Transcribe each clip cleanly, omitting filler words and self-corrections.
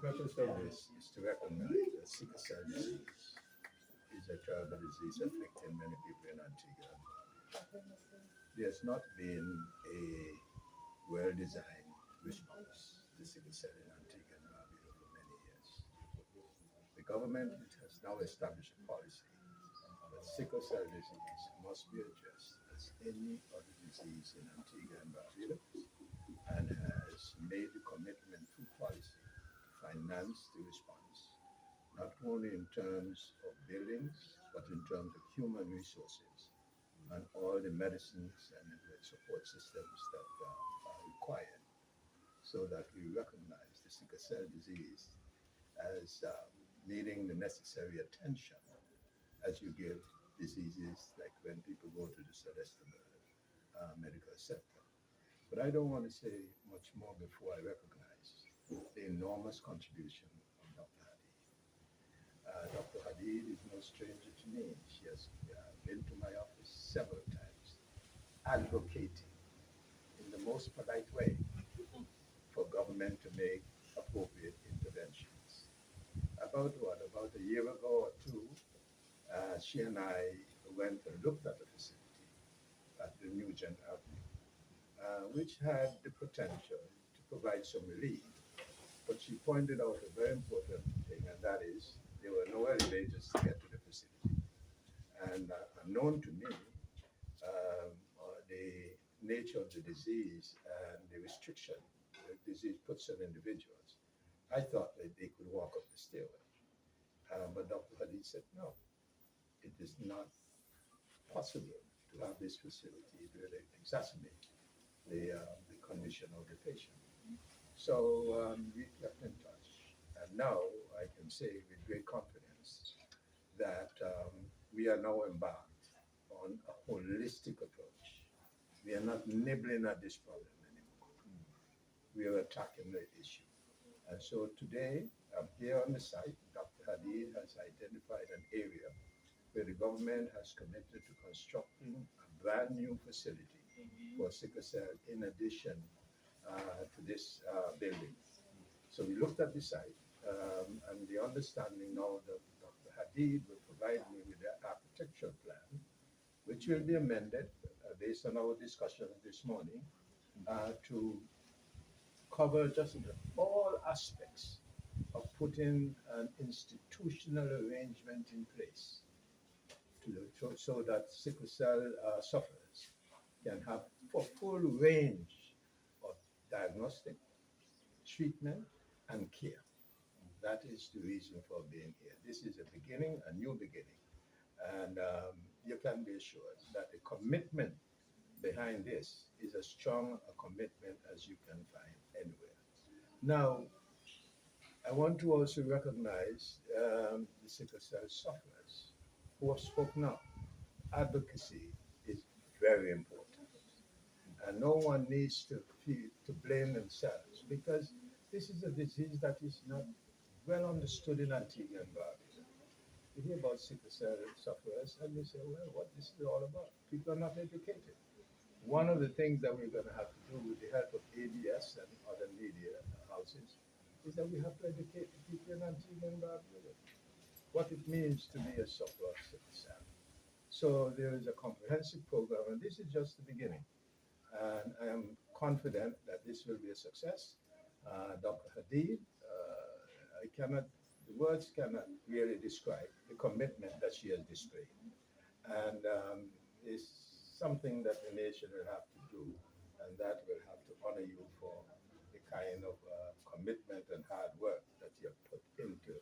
purpose of this is to recognize that sickle cell disease is a terrible disease affecting many people in Antigua and Barbuda. There's not been a well-designed response to sickle cell in Antigua and Barbuda for many years. The government has now established a policy that sickle cell disease must be addressed as any other disease in Antigua and Barbuda, and has made the commitment through policy to finance the response, not only in terms of buildings, but in terms of human resources and all the medicines and the support systems that are required, so that we recognize the sickle cell disease as needing the necessary attention as you give diseases like when people go to the Celestial Medical Center. But I don't want to say much more before I recognize the enormous contribution of Dr. Hadid. Dr. Hadid is no stranger to me. She has been to my office several times, advocating in the most polite way for government to make appropriate interventions. About what? About a year ago or two, she and I went and looked at the facility at the New Gen Avenue, which had the potential to provide some relief. But she pointed out a very important thing, and that is there were no elevators to get to the facility. And unknown to me, the nature of the disease and the restriction the disease puts on individuals, I thought that they could walk up the stairway. But Dr. Hadid said, no, it is not possible to have this facility. It will exacerbate the condition of the patient. So we kept in touch. And now I can say with great confidence that we are now embarked on a holistic approach. We are not nibbling at this problem anymore. We are attacking the issue. And so today, I'm here on the site. Dr. Hadid has identified an area where the government has committed to constructing a brand new facility for sickle cell in addition to this building. So we looked at the site, and the understanding now that Dr. Hadid will provide me with the architectural plan, which will be amended based on our discussion this morning to cover just all aspects of putting an institutional arrangement in place so that sickle cell sufferers can have a full range of diagnostic, treatment, and care. That is the reason for being here. This is a beginning, a new beginning. And you can be assured that the commitment behind this is as strong a commitment as you can find anywhere. Now, I want to also recognize the sickle cell sufferers who have spoken up. Advocacy is very important. And no one needs to blame themselves because this is a disease that is not well understood in Antigua and Barbuda. You hear about sickle cell sufferers and you say, well, what this is all about? People are not educated. One of the things that we're going to have to do with the help of ABS and other media houses is that we have to educate the people in Antigua and Barbuda what it means to be a sufferer of sickle cell. So there is a comprehensive program, and this is just the beginning. And I am confident that this will be a success. Dr. Hadid, the words cannot really describe the commitment that she has displayed. And it's something that the nation will have to do, and that will have to honor you for the kind of commitment and hard work that you have put into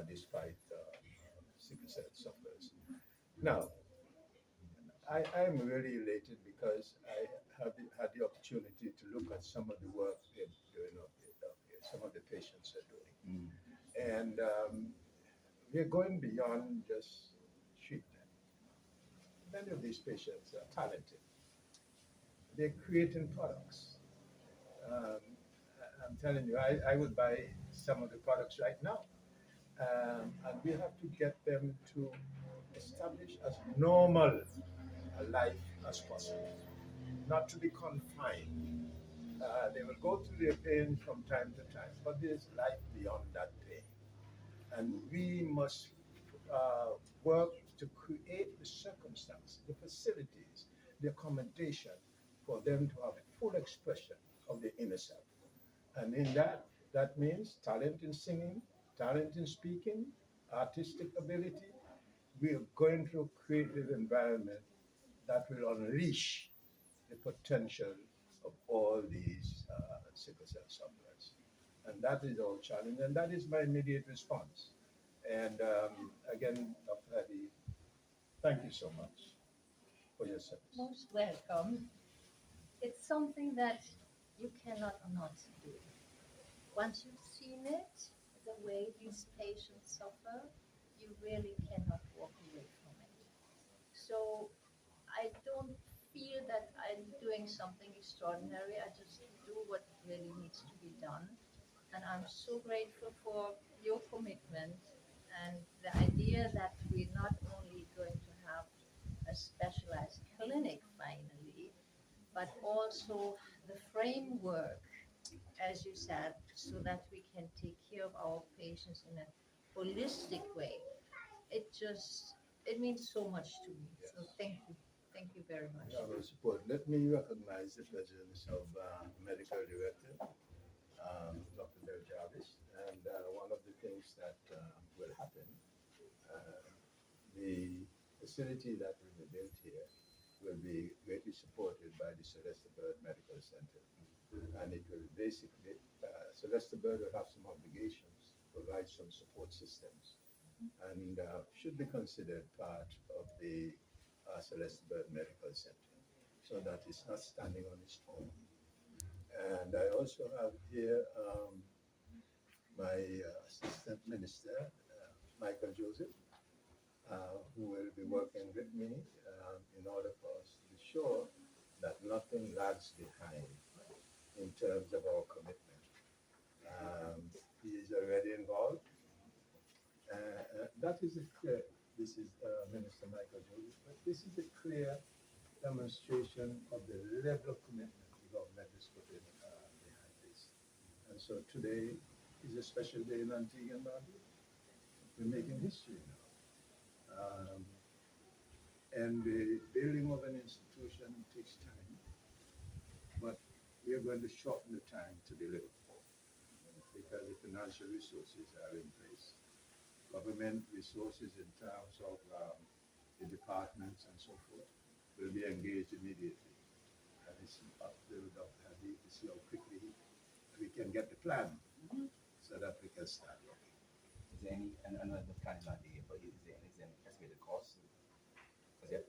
this fight sickle cell sufferers. Now, I'm really elated because I have had the opportunity to look at some of the work they're doing up here, some of the patients are doing. And we're going beyond just treatment. Many of these patients are talented. They're creating products. Um, I'm telling you, I would buy some of the products right now. And we have to get them to establish as normal a life as possible, not to be confined They will go through their pain from time to time, but there's life beyond that pain. And we must work to create the circumstances, the facilities, the accommodation for them to have full expression of the inner self. And in that, that means talent in singing, talent in speaking, artistic ability. We are going to create an environment that will unleash the potential of all these sickle cell sufferers. And that is our challenge, and that is my immediate response. And again, Dr. Hadi, thank you so much for your service. Most welcome. It's something that you cannot not do. Once you've seen it, the way these patients suffer, you really cannot walk away from it. So I don't feel that I'm doing something extraordinary. I just do what really needs to be done. And I'm so grateful for your commitment and the idea that we're not only going to have a specialized clinic finally, but also the framework, as you said, so that we can take care of our patients in a holistic way. It just, it means so much to me. So Yes. thank you very much. Yeah, well, support. Let me recognize the presence of Medical Director Dr. Del Jarvis. And one of the things that will happen, uh, the facility that will be built here will be greatly supported by the Celeste Bird Medical Center. And it will basically, Celeste Bird will have some obligations, provide some support systems, and should be considered part of the Celeste Bird Medical Center so that it's not standing on its own. And I also have here my assistant minister, Michael Joseph, who will be working with me in order for us to be sure that nothing lags behind in terms of our commitment. He is already involved. That is a clear, this is Minister Michael Joseph, but this is a clear demonstration of the level of commitment the government is putting behind this. And so today is a special day in Antigua and Barbuda. We're making history now. Um, and the building of an institution takes time, but we are going to shorten the time to deliver because the financial resources are in place. Government resources in terms of the departments and so forth will be engaged immediately. And it's up to Dr. Hadi to see how quickly we can get the plan so that we can start working. Is there any, and another plan is not there, but is there any estimated cost? As yet?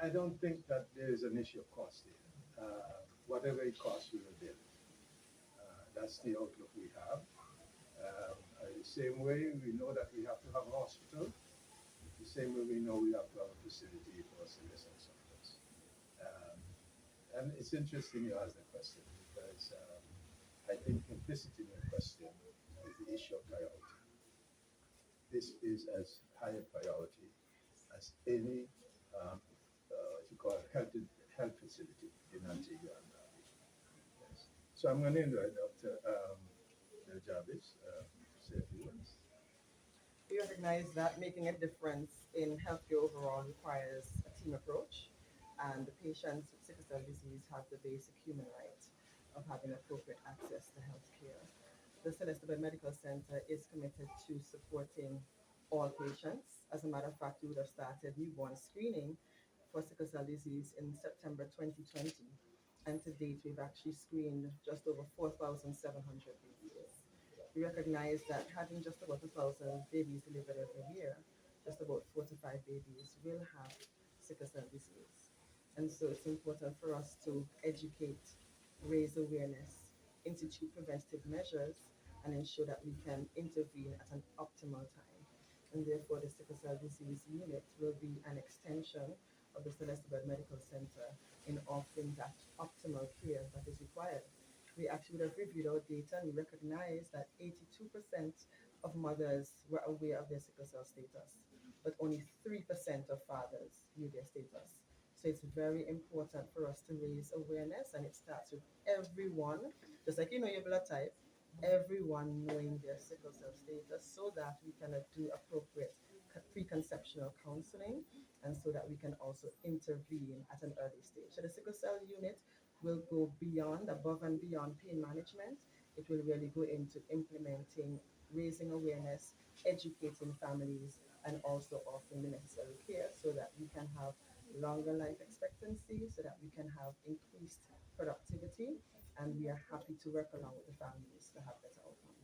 I don't think that there is an issue of cost here. Whatever it costs, we will build. That's the outlook we have. The same way we know that we have to have a hospital, the same way we know we have to have a facility for serious and sufferers. Um, and it's interesting you ask the question because I think implicit in your question is the issue of priority. This is as high a priority as any what you call health facility in Antigua and Barbuda. Yes. So I'm going to invite Dr. Jarvis to say a few words. We recognize that making a difference in healthcare overall requires a team approach, and the patients with sickle cell disease have the basic human right of having appropriate access to healthcare. The Celeste Medical Center is committed to supporting all patients. As a matter of fact, we would have started newborn screening for sickle cell disease in September 2020, and to date, we've actually screened just over 4,700 babies. We recognize that having just about 1,000 babies delivered every year, just about 4 to 5 babies will have sickle cell disease. And so it's important for us to educate, raise awareness, institute preventative measures, and ensure that we can intervene at an optimal time. And therefore, the sickle cell disease unit will be an extension of the Celeste Medical Center in offering that optimal care that is required. We actually would have reviewed our data and we recognize that 82% of mothers were aware of their sickle cell status, but only 3% of fathers knew their status. So it's very important for us to raise awareness, and it starts with everyone, just like your blood type, everyone knowing their sickle cell status so that we can do appropriate preconceptional counseling, and so that we can also intervene at an early stage. So the sickle cell unit will go beyond, above and beyond pain management. It will really go into implementing, raising awareness, educating families, and also offering the necessary care so that we can have longer life expectancy, so that we can have increased productivity, and we are happy to work along with the families to have better outcomes.